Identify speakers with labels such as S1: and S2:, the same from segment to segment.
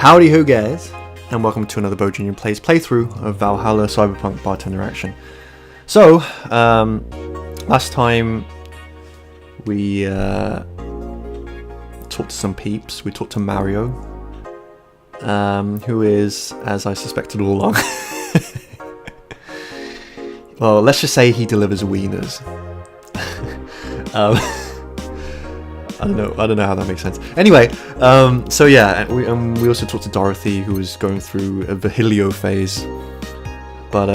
S1: Howdy ho guys, and welcome to another Bowjinjin Plays playthrough of Valhalla Cyberpunk Bartender action. So, last time we talked to some peeps. We talked to Mario, who is, as I suspected all along, well, let's just say he delivers wieners. I don't know how that makes sense. Anyway, so yeah, we also talked to Dorothy, who was going through a Vahilio phase, but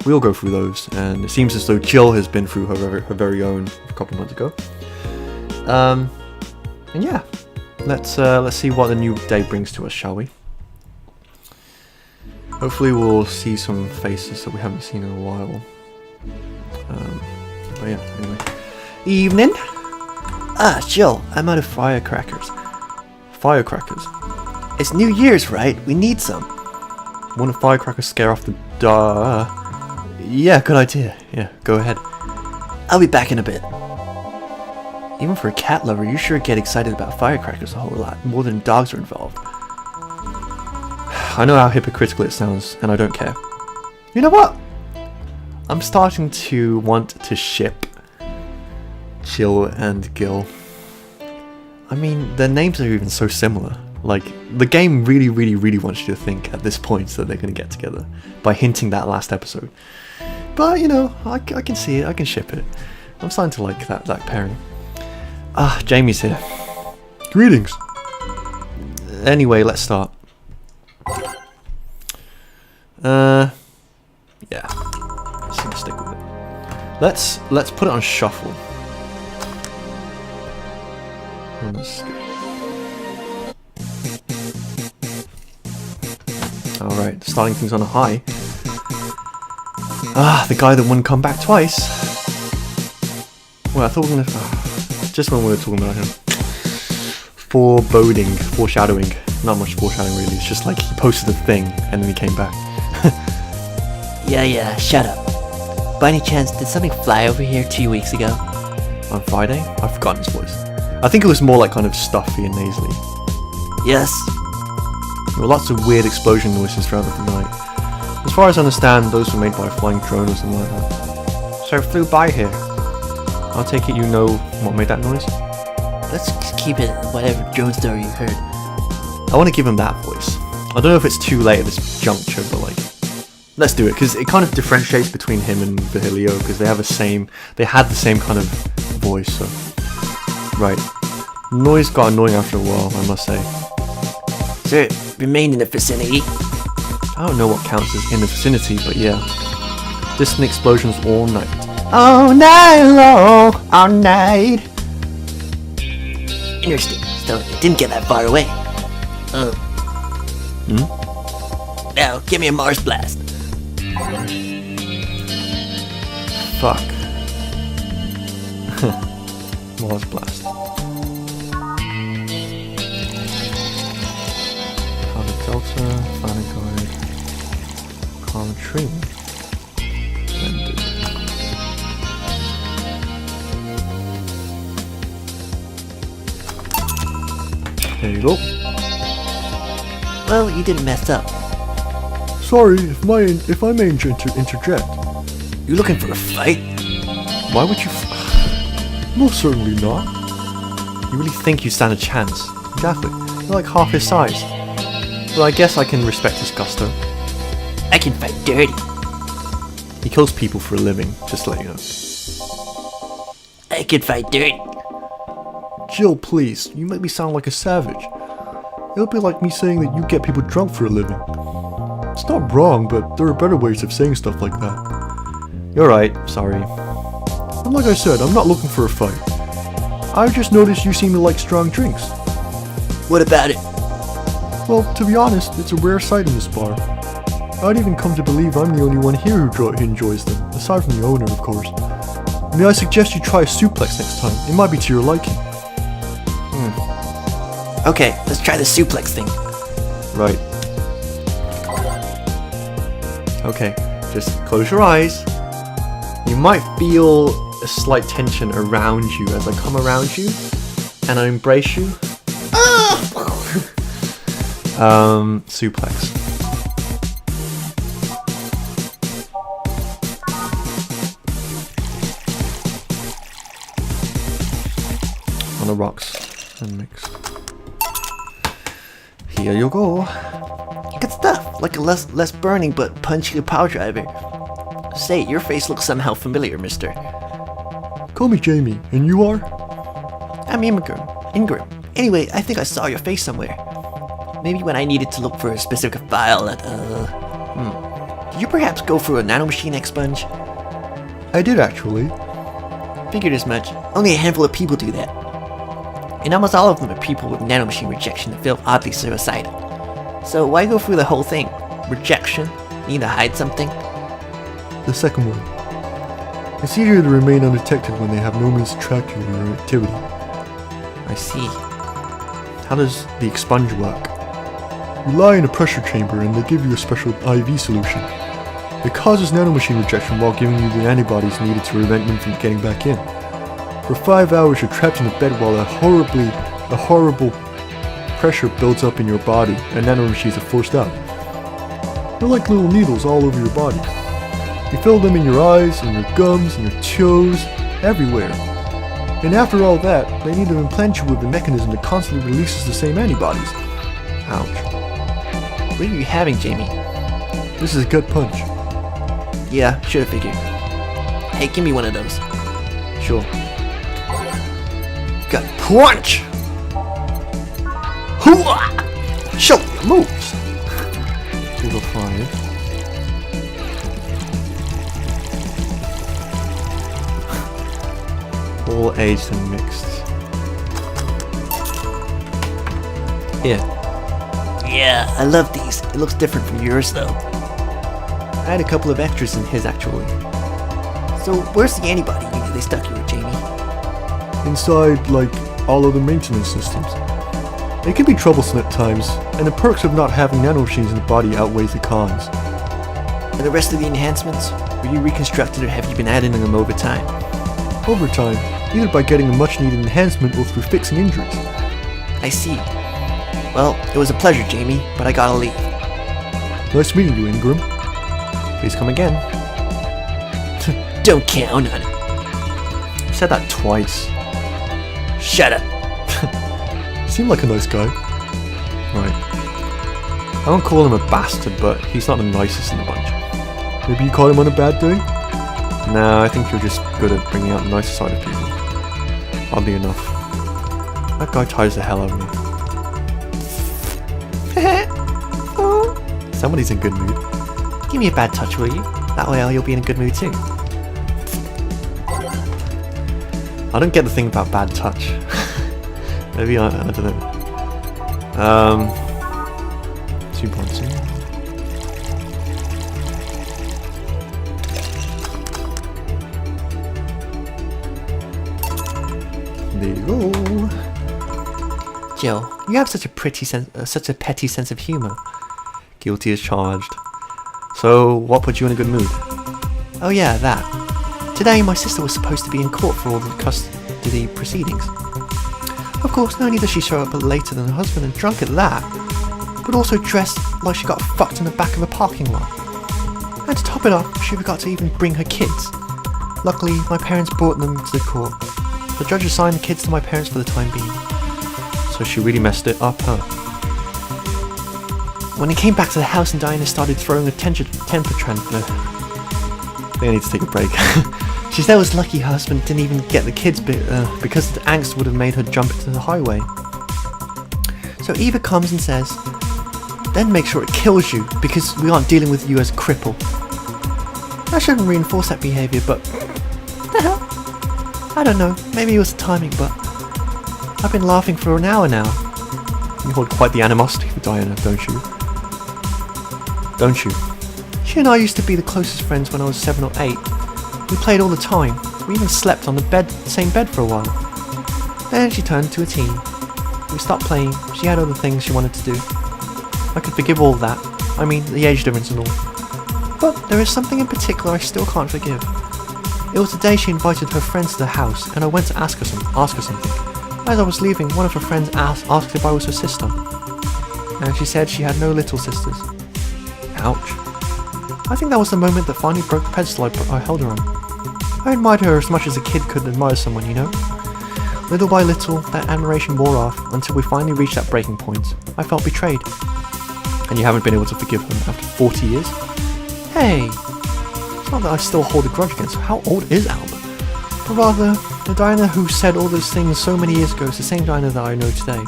S1: we'll go through those, and it seems as though Jill has been through her very own a couple months ago. And yeah, let's see what the new day brings to us, shall we? Hopefully we'll see some faces that we haven't seen in a while. But yeah, anyway. Evening.
S2: Ah, Jill, I'm out of firecrackers.
S1: Firecrackers?
S2: It's New Year's, right? We need some.
S1: Want a firecracker scare off the Yeah, good idea. Yeah, go ahead.
S2: I'll be back in a bit. Even for a cat lover, you sure get excited about firecrackers a whole lot, more than dogs are involved.
S1: I know how hypocritical it sounds, and I don't care. You know what? I'm starting to want to ship Jill and Gil. I mean, their names are even so similar. Like, the game really wants you to think at this point that they're going to get together by hinting that last episode. But, you know, I can see it, I can ship it. I'm starting to like that pairing. Ah, Jamie's here. Greetings. Anyway, let's start. Yeah. Just gonna stick with it. Let's put it on shuffle. Alright, starting things on a high. Ah, the guy that wouldn't come back twice. Well, I thought we were gonna... just when we were talking about him. Foreshadowing. Not much foreshadowing really, it's just like he posted a thing and then he came back.
S2: Yeah, shut up. By any chance, did something fly over here 2 weeks ago?
S1: On Friday? I've forgotten his voice. I think it was more like kind of stuffy and nasally.
S2: Yes.
S1: There were lots of weird explosion noises throughout the night. As far as I understand, those were made by a flying drone or something like that. So I flew by here. I'll take it you know what made that noise?
S2: Let's just keep it whatever drone story you heard.
S1: I want to give him that voice. I don't know if it's too late at this juncture, but like, let's do it, because it kind of differentiates between him and Vahilio, because they had the same kind of voice, so... Right. Noise got annoying after a while, I must say.
S2: Sir, remain in the vicinity.
S1: I don't know what counts as in the vicinity, but yeah. Distant explosions all night.
S2: All night long, all night. Interesting, so it didn't get that far away. Now, give me a Mars blast.
S1: Fuck. Mars blast. Powder Delta, Planetoid, Calm Trim. Blended. There you go.
S2: Well, you didn't mess up.
S1: Sorry, if I may interject.
S2: You looking for a fight?
S1: Why would you? Most certainly not. You really think you stand a chance? Exactly. You're like half his size. Well, I guess I can respect his gusto.
S2: I can fight dirty.
S1: He kills people for a living, just to let you know.
S2: I can fight dirty.
S1: Jill, please. You make me sound like a savage. It'll be like me saying that you get people drunk for a living. It's not wrong, but there are better ways of saying stuff like that. You're right, sorry. And like I said, I'm not looking for a fight. I just noticed you seem to like strong drinks.
S2: What about it?
S1: Well, to be honest, it's a rare sight in this bar. I'd even come to believe I'm the only one here who enjoys them, aside from the owner, of course. May I suggest you try a suplex next time? It might be to your liking.
S2: Okay, let's try the suplex thing.
S1: Right. Okay, just close your eyes. You might feel a slight tension around you as I come around you and I embrace you. Suplex. On the rocks and mix. Here you go.
S2: Good stuff. Like a less burning but punchier power driver. Say, your face looks somehow familiar, mister.
S1: Call me Jamie, and you are?
S2: I'm Ingram. Anyway, I think I saw your face somewhere. Maybe when I needed to look for a specific file at, Did you perhaps go through a nanomachine expunge?
S1: I did actually.
S2: Figured as much. Only a handful of people do that. And almost all of them are people with nanomachine rejection that feel oddly suicidal. So why go through the whole thing? Rejection? Need to hide something?
S1: The second one. It's easier to remain undetected when they have no means to track you or your activity.
S2: I see.
S1: How does the expunge work? You lie in a pressure chamber and they give you a special IV solution. It causes nanomachine rejection while giving you the antibodies needed to prevent them from getting back in. For 5 hours you're trapped in a bed while a horrible pressure builds up in your body and nanomachines are forced out. They're like little needles all over your body. You feel them in your eyes, in your gums, in your toes, everywhere. And after all that, they need to implant you with a mechanism that constantly releases the same antibodies.
S2: Ouch. What are you having, Jamie?
S1: This is a gut punch.
S2: Yeah, should've figured. Hey, give me one of those.
S1: Sure.
S2: Gut punch! Hooah! Show me your moves!
S1: Level 5. All aged and mixed. Here.
S2: Yeah, I love these. It looks different from yours, though. I had a couple of extras in his, actually. So, where's the antibody unit they stuck you with, Jamie?
S1: Inside, like, all of the maintenance systems. It can be troublesome at times, and the perks of not having nanomachines in the body outweighs the cons.
S2: And the rest of the enhancements? Were you reconstructed or have you been adding them over time?
S1: Over time, either by getting a much-needed enhancement or through fixing injuries.
S2: I see. Well, it was a pleasure, Jamie, but I gotta leave.
S1: Nice meeting you, Ingram. Please come again.
S2: Don't count on it.
S1: You said that twice.
S2: Shut up.
S1: Seemed like a nice guy. Right. I won't call him a bastard, but he's not the nicest in the bunch. Maybe you caught him on a bad day? Nah, I think you're just good at bringing out the nicer side of people. Oddly enough. That guy tires the hell out of me. Somebody's in good mood.
S2: Give me a bad touch, will you? That way you'll be in a good mood too.
S1: I don't get the thing about bad touch. Maybe I don't know. 2.2. There you go.
S2: Jill, you have such a petty sense of humor.
S1: Guilty as charged. So, what put you in a good mood?
S2: Oh yeah, that. Today my sister was supposed to be in court for all the custody proceedings. Of course, not only does she show up later than her husband and drunk at that, but also dressed like she got fucked in the back of a parking lot. And to top it off, she forgot to even bring her kids. Luckily, my parents brought them to the court. The judge assigned the kids to my parents for the time being.
S1: So she really messed it up, huh?
S2: When he came back to the house and Diana started throwing a temper tantrum,
S1: They need to take a break.
S2: she said it was lucky her husband didn't even get the kids because the angst would have made her jump into the highway. So Eva comes and says, then make sure it kills you because we aren't dealing with you as a cripple. I shouldn't reinforce that behaviour, but the hell? I don't know, maybe it was the timing, but I've been laughing for an hour now.
S1: You hold quite the animosity for Diana, don't you? Don't you?
S2: She and I used to be the closest friends when I was 7 or 8. We played all the time. We even slept on the same bed for a while. Then she turned into a teen. We stopped playing. She had other things she wanted to do. I could forgive all that. I mean, the age difference and all. But there is something in particular I still can't forgive. It was the day she invited her friends to the house, and I went to ask her something. As I was leaving, one of her friends asked if I was her sister. and she said she had no little sisters. Ouch. I think that was the moment that finally broke the pedestal I held her on. I admired her as much as a kid could admire someone, you know? Little by little, that admiration wore off until we finally reached that breaking point. I felt betrayed.
S1: And you haven't been able to forgive him after 40 years?
S2: Hey! It's not that I still hold a grudge against her. How old is Alma? But rather, the Diana who said all those things so many years ago is the same Diana that I know today.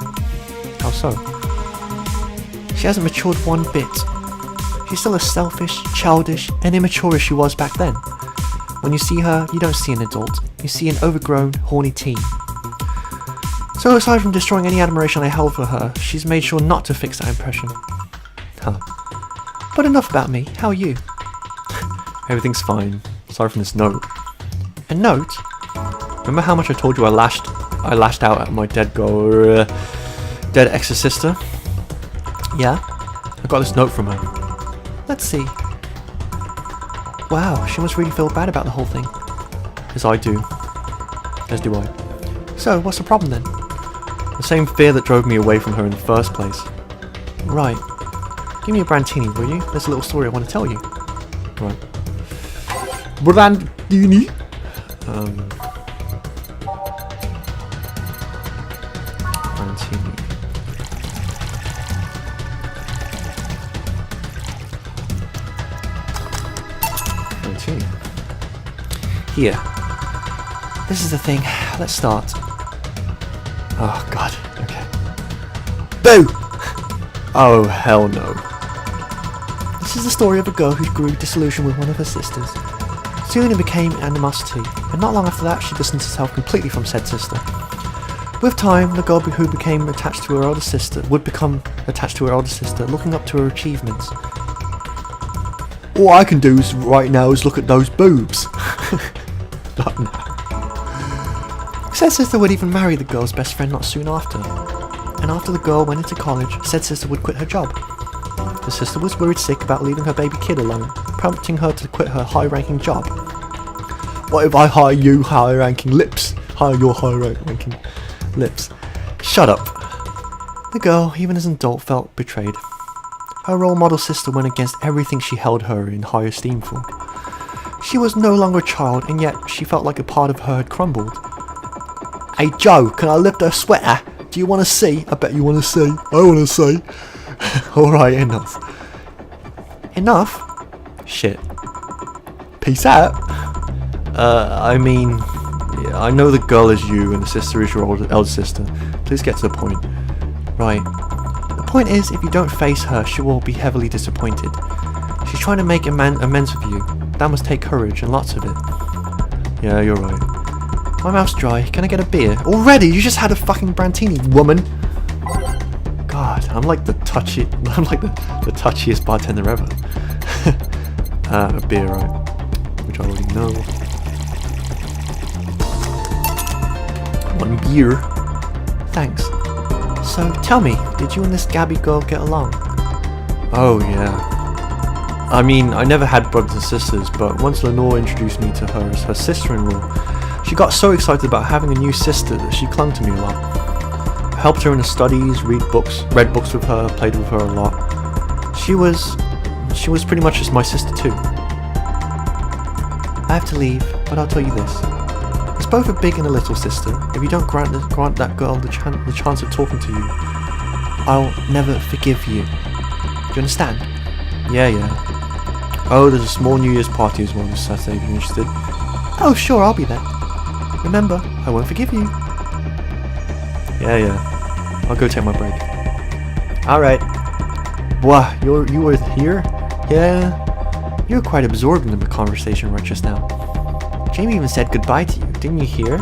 S2: How so? She hasn't matured one bit. She's still as selfish, childish, and immature as she was back then. When you see her, you don't see an adult. You see an overgrown, horny teen. So aside from destroying any admiration I held for her, she's made sure not to fix that impression. Huh. But enough about me. How are you?
S1: Everything's fine, aside from this note.
S2: A note?
S1: Remember how much I told you I lashed out at my dead ex-sister?
S2: Yeah?
S1: I got this note from her.
S2: Let's see. Wow, she must really feel bad about the whole thing.
S1: As I do. As do I.
S2: So, what's the problem then?
S1: The same fear that drove me away from her in the first place.
S2: Right. Give me a Brantini, will you? There's a little story I want to tell you.
S1: Right. Brantini? Brantini. Brantini.
S2: Here. This is the thing. Let's start.
S1: Oh god, okay. Boo! Oh hell no.
S2: This is the story of a girl who grew disillusioned with one of her sisters. Soon it became animosity, and not long after that she distanced herself completely from said sister. With time, the girl who became attached to her older sister would become attached to her older sister, looking up to her achievements.
S1: All I can do right now is look at those boobs. Not now.
S2: Said sister would even marry the girl's best friend not soon after. And after the girl went into college, said sister would quit her job. The sister was worried sick about leaving her baby kid alone, prompting her to quit her high-ranking job.
S1: What if I hire you high-ranking lips? Hire your high-ranking lips. Shut up.
S2: The girl, even as an adult, felt betrayed. Her role model sister went against everything she held her in high esteem for. She was no longer a child, and yet she felt like a part of her had crumbled.
S1: Hey Joe, can I lift her sweater? Do you want to see? I bet you want to see. I want to see. Alright, enough.
S2: Enough?
S1: Shit. Peace out. I mean, yeah, I know the girl is you and the sister is your elder sister. Please get to the point.
S2: Right. The point is, if you don't face her, she will be heavily disappointed. She's trying to make amends with you. That must take courage, and lots of it.
S1: Yeah, you're right.
S2: My mouth's dry. Can I get a beer? Already? You just had a fucking Brantini, woman!
S1: God, I'm like the touchiest bartender ever. A beer, right? Which I already know. One beer.
S2: Thanks. So, tell me, did you and this Gabby girl get along?
S1: Oh, yeah. I mean, I never had brothers and sisters, but once Lenore introduced me to her as her sister-in-law, she got so excited about having a new sister that she clung to me a lot. I helped her in her studies, read books with her, played with her a lot. She was pretty much just my sister too.
S2: I have to leave, but I'll tell you this. There's both a big and a little sister. If you don't grant that girl the chance of talking to you, I'll never forgive you. Do you understand?
S1: Yeah. Oh, there's a small New Year's party as well this Saturday if you're interested.
S2: Oh, sure, I'll be there. Remember, I won't forgive you.
S1: Yeah. I'll go take my break.
S2: Alright.
S1: Wow, you were here?
S2: Yeah. You were quite absorbed in the conversation right just now. Jamie even said goodbye to you, didn't you hear?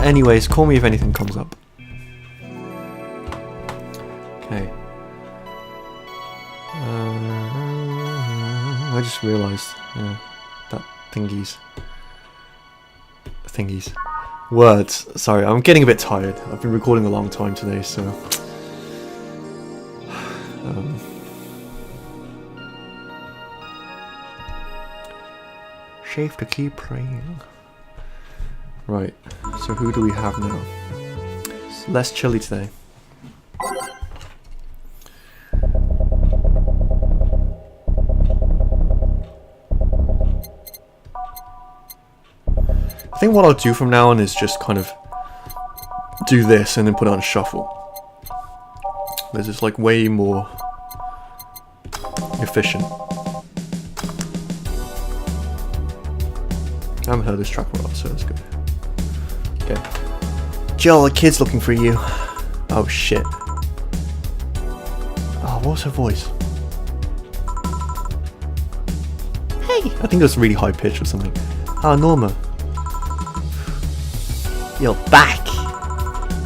S1: Anyways, call me if anything comes up. Okay. I just realised, that thingies. Words. Sorry, I'm getting a bit tired. I've been recording a long time today, so...
S2: Safe to keep praying.
S1: Right, so who do we have now? It's less chilly today. think what I'll do from now on is just kind of do this and then put it on shuffle. This is like way more efficient. I haven't heard this track for a while, so that's good. Okay. Jill, the kid's looking for you. Oh shit. Oh, what's her voice? Hey! I think it was really high pitched or something. Oh, Norma. You're back!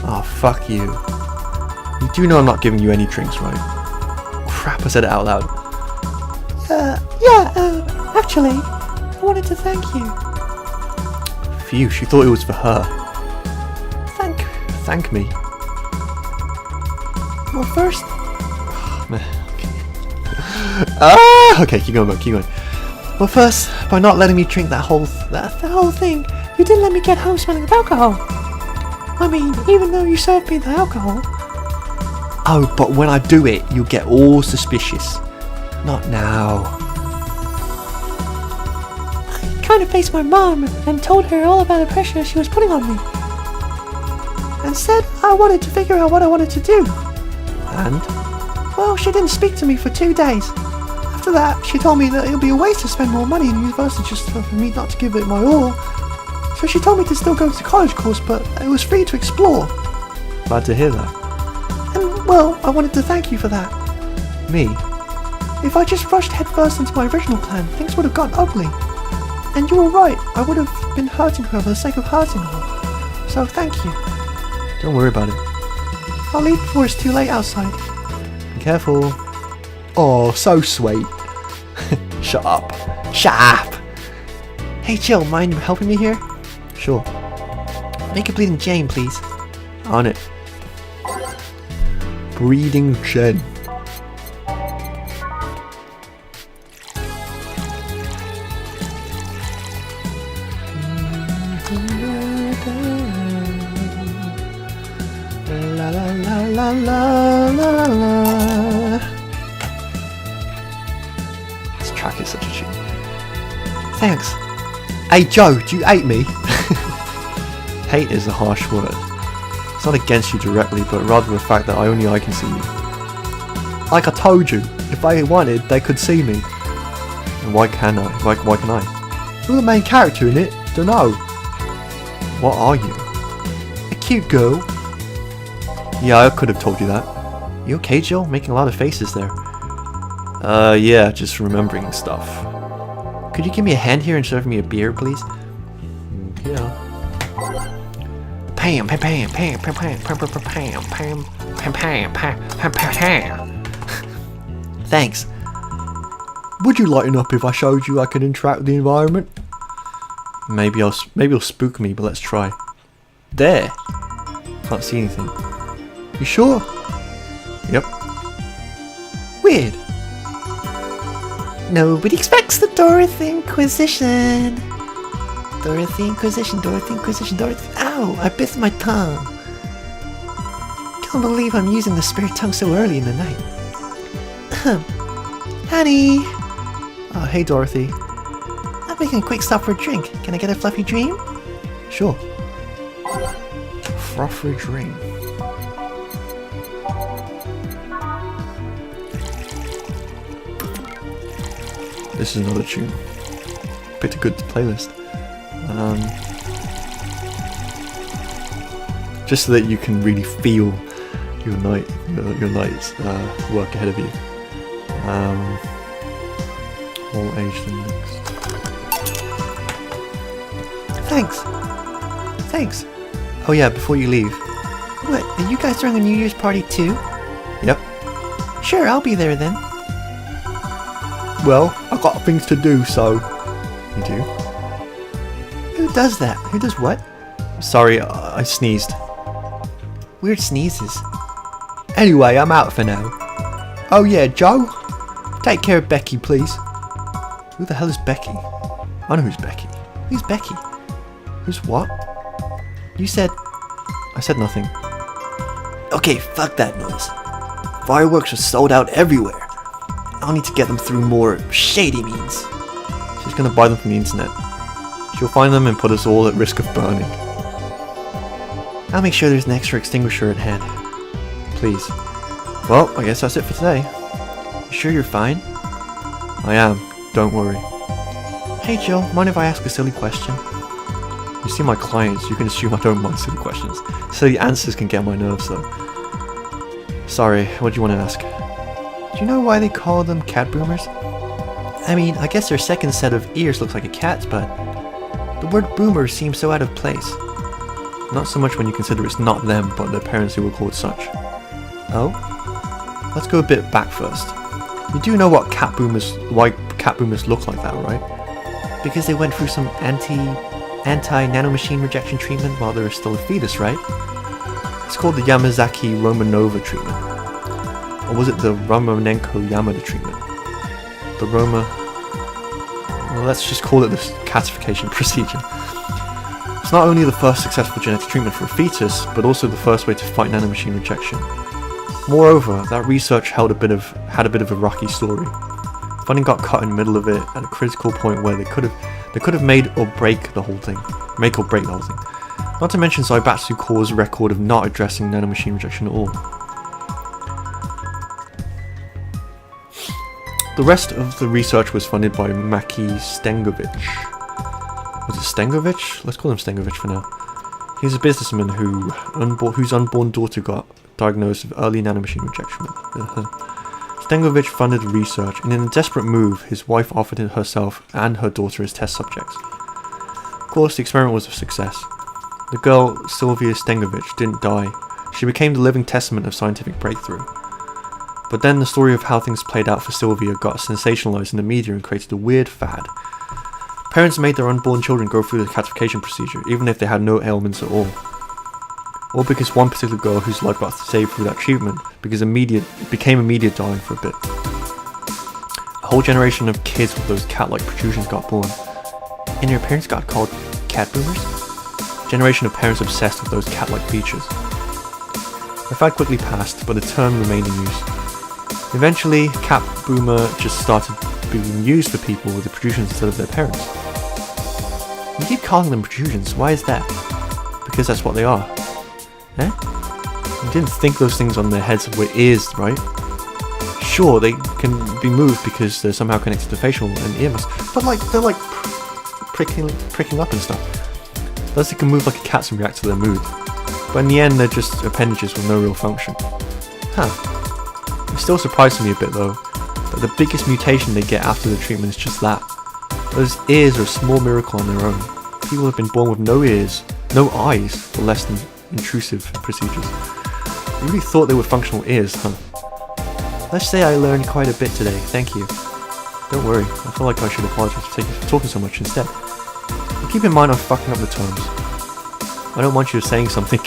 S1: Oh, fuck you. You do know I'm not giving you any drinks, right? Crap, I said it out loud.
S2: Actually, I wanted to thank you.
S1: Phew, she thought it was for her. Thank me.
S2: Well, first...
S1: Okay, keep going.
S2: Well, first, by not letting me drink that whole thing, you didn't let me get home smelling of alcohol. I mean, even though you served me the alcohol.
S1: Oh, but when I do it, you'll get all suspicious. Not now.
S2: I kind of faced my mom and told her all about the pressure she was putting on me. And said I wanted to figure out what I wanted to do.
S1: And?
S2: Well, she didn't speak to me for 2 days. After that, she told me that it would be a waste to spend more money in university just for me not to give it my all. So she told me to still go to the college course, but it was free to explore.
S1: Glad to hear that.
S2: And, well, I wanted to thank you for that.
S1: Me?
S2: If I just rushed headfirst into my original plan, things would have gotten ugly. And you were right, I would have been hurting her for the sake of hurting her. So thank you.
S1: Don't worry about it.
S2: I'll leave before it's too late outside.
S1: Be careful. Oh, so sweet. Shut up. Shut up!
S2: Hey Jill, mind helping me here?
S1: Sure.
S2: Make a bleeding Jane, please.
S1: On it. Breeding Jen.
S2: La la la la la la la.
S1: This track is such a tune.
S2: Thanks.
S1: Hey Joe, do you hate me? Hate is a harsh word. It's not against you directly, but rather the fact that only I can see you. Like I told you, if they wanted, they could see me. And why can I? Why can I? You're the main character in it. Dunno. What are you?
S2: A cute girl.
S1: Yeah, I could have told you that.
S2: You okay, Jill? Making a lot of faces there.
S1: Yeah, just remembering stuff.
S2: Could you give me a hand here and serve me a beer, please?
S1: Yeah.
S2: Pam, pam, pam, pam, pam, pam, pam, pam, pam, pam, pam, pam, pam, pam. Thanks.
S1: Would you lighten up if I showed you I could interact with the environment? Maybe you'll spook me, but let's try. There. Can't see anything. You sure? Yep.
S2: Weird. Nobody expects the Dorothy Inquisition. Dorothy Inquisition. Ow, I bit my tongue. Can't believe I'm using the spirit tongue so early in the night. Honey.
S1: Oh, hey Dorothy.
S2: I'm making a quick stop for a drink. Can I get a fluffy dream?
S1: Sure. Frothy dream. This is another tune. Picked a good playlist. Just so that you can really feel your night's work ahead of you. More age than next.
S2: Thanks.
S1: Oh yeah, before you leave.
S2: What, are you guys throwing a New Year's party too?
S1: Yep.
S2: Sure, I'll be there then.
S1: Well, I've got things to do, so... You do?
S2: Who does that? Who does what?
S1: Sorry, I sneezed.
S2: Weird sneezes.
S1: Anyway, I'm out for now. Oh yeah, Joe? Take care of Becky, please. Who the hell is Becky? I know who's Becky.
S2: Who's Becky?
S1: Who's what?
S2: You said...
S1: I said nothing.
S2: Okay, fuck that noise. Fireworks are sold out everywhere. I'll need to get them through more shady means.
S1: She's gonna buy them from the internet. She'll find them and put us all at risk of burning.
S2: I'll make sure there's an extra extinguisher at hand.
S1: Please. Well, I guess that's it for today.
S2: You sure you're fine?
S1: I am. Don't worry.
S2: Hey Jill, mind if I ask a silly question?
S1: You see my clients, you can assume I don't mind silly questions. Silly answers can get on my nerves though. Sorry, what do you want to ask?
S2: Do you know why they call them cat boomers? I mean, I guess their second set of ears looks like a cat's, but the word boomer seems so out of place.
S1: Not so much when you consider it's not them, but their parents who were called such.
S2: Oh?
S1: Let's go a bit back first. You do know why cat boomers look like that, right?
S2: Because they went through some anti-nanomachine rejection treatment while they were still a fetus, right?
S1: It's called the Yamazaki Romanova treatment. Or was it the Romanenko Yamada treatment? The Roma... Well, let's just call it the catification procedure. It's not only the first successful genetic treatment for a fetus, but also the first way to fight nanomachine rejection. Moreover, that research had a bit of a rocky story. Funding got cut in the middle of it at a critical point where they could have made or break the whole thing. Not to mention Zaibatsu Corps' record of not addressing nanomachine rejection at all. The rest of the research was funded by Maki Stengovich. Was it Stengovich? Let's call him Stengovich for now. He's a businessman whose unborn daughter got diagnosed with early nanomachine rejection. Stengovich funded the research, and in a desperate move, his wife offered herself and her daughter as test subjects. Of course, the experiment was a success. The girl, Sylvia Stengovich, didn't die. She became the living testament of scientific breakthrough. But then the story of how things played out for Sylvia got sensationalized in the media and created a weird fad. Parents made their unborn children go through the catification procedure, even if they had no ailments at all. All because one particular girl whose life got saved through that treatment became a media darling for a bit. A whole generation of kids with those cat-like protrusions got born.
S2: And your parents got called cat boomers?
S1: A generation of parents obsessed with those cat-like features. The fad quickly passed, but the term remained in use. Eventually, cat boomer just started being used for people with the protrusions instead of their parents.
S2: You keep calling them protrusions, why is that?
S1: Because that's what they are.
S2: Eh?
S1: You didn't think those things on their heads were ears, right? Sure, they can be moved because they're somehow connected to facial and ear muscles, but they're like pricking up and stuff. Thus they can move like a cat's and react to their mood. But in the end, they're just appendages with no real function.
S2: Huh.
S1: It still surprises me a bit though, that the biggest mutation they get after the treatment is just that. Those ears are a small miracle on their own. People have been born with no ears, no eyes, for less than intrusive procedures. You really thought they were functional ears, huh?
S2: Let's say I learned quite a bit today, thank you.
S1: Don't worry, I feel like I should apologize for talking so much instead. But keep in mind I'm fucking up the terms. I don't want you saying something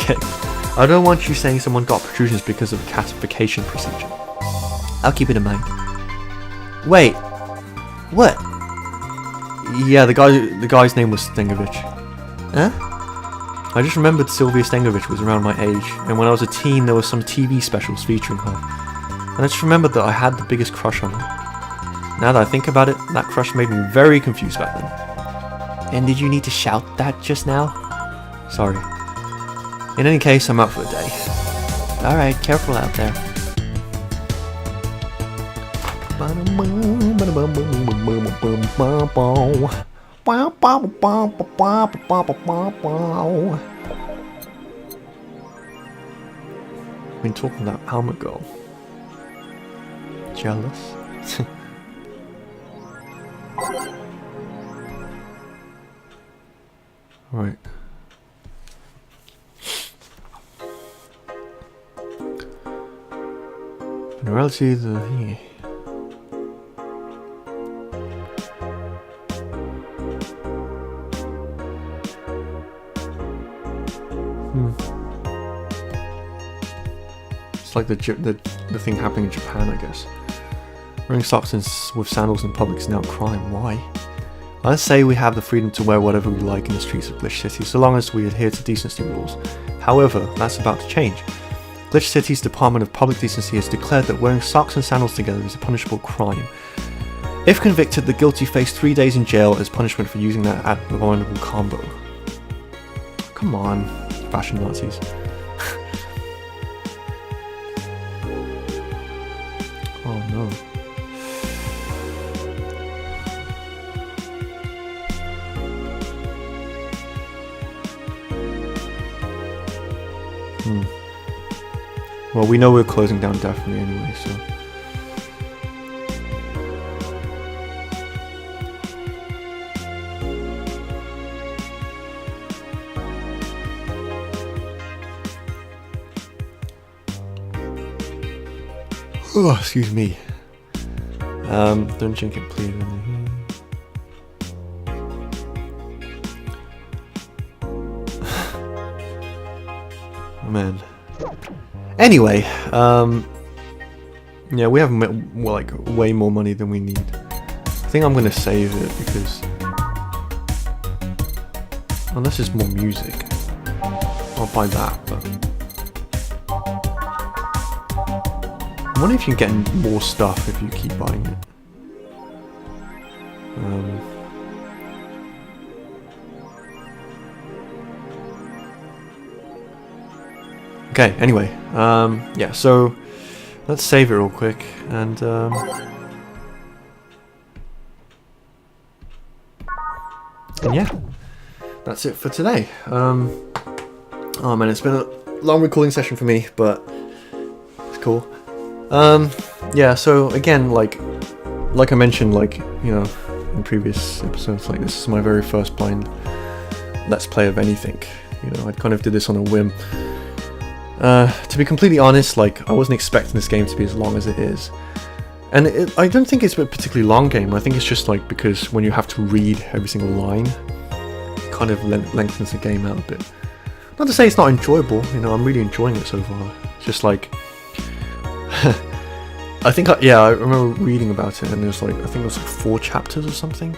S1: I don't want you saying someone got protrusions because of a catification procedure.
S2: I'll keep it in mind. Wait, what?
S1: Yeah, the guy's name was Stengovich.
S2: Huh?
S1: I just remembered Sylvia Stengovich was around my age, and when I was a teen there were some TV specials featuring her. And I just remembered that I had the biggest crush on her. Now that I think about it, that crush made me very confused back then.
S2: And did you need to shout that just now?
S1: Sorry. In any case, I'm out for the day.
S2: Alright, careful out there.
S1: Been talking about Alma Girl. Jealous? Right. In reality, It's like the thing happening in Japan, I guess. Wearing socks with sandals in public is now a crime. Why? Let's say we have the freedom to wear whatever we like in the streets of Glitch City, so long as we adhere to decency rules. However, that's about to change. Glitch City's Department of Public Decency has declared that wearing socks and sandals together is a punishable crime. If convicted, the guilty face 3 days in jail as punishment for using that abominable combo. Come on, fashion Nazis. Oh no. Well, we know we're closing down definitely anyway, so. Oh, excuse me. Don't drink it, please. Oh, man. Anyway, yeah, we have like way more money than we need. I think I'm gonna save it because unless it's more music, I'll buy that. But I wonder if you can get more stuff if you keep buying it. Okay, anyway, yeah, so let's save it real quick, and yeah, that's it for today. Oh man, it's been a long recording session for me, but it's cool. Yeah, so again, like I mentioned, like, you know, in previous episodes, like, this is my very first blind Let's Play of anything. You know, I kind of did this on a whim. To be completely honest, like, I wasn't expecting this game to be as long as it is. And I don't think it's a particularly long game. I think it's just like because when you have to read every single line, it kind of lengthens the game out a bit. Not to say it's not enjoyable, you know, I'm really enjoying it so far. It's just like, I think, I remember reading about it, and there's like, I think it was like 4 chapters or something.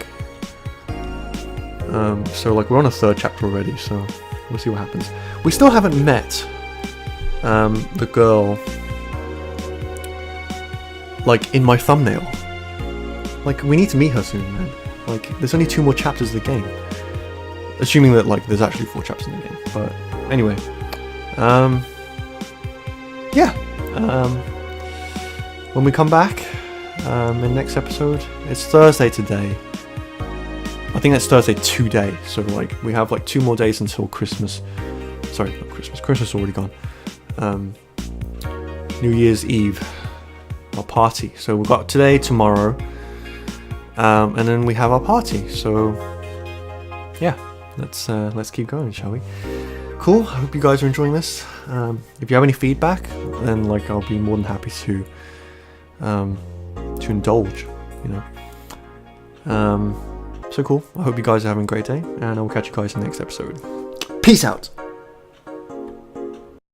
S1: So like, we're on a 3rd chapter already, so we'll see what happens. We still haven't met the girl, like, in my thumbnail. Like, we need to meet her soon, man. Like, there's only 2 more chapters of the game. Assuming that, like, there's actually 4 chapters in the game. But, anyway. Yeah. When we come back, in the next episode, it's Thursday today. I think that's Thursday today. So, like, we have, like, 2 more days until Christmas. Sorry, not Christmas. Christmas is already gone. New Year's Eve, our party. So we've got today, tomorrow, and then we have our party. So yeah, let's keep going, shall we? Cool. I hope you guys are enjoying this. If you have any feedback, then like I'll be more than happy to indulge. You know. So cool. I hope you guys are having a great day, and I will catch you guys in the next episode. Peace out.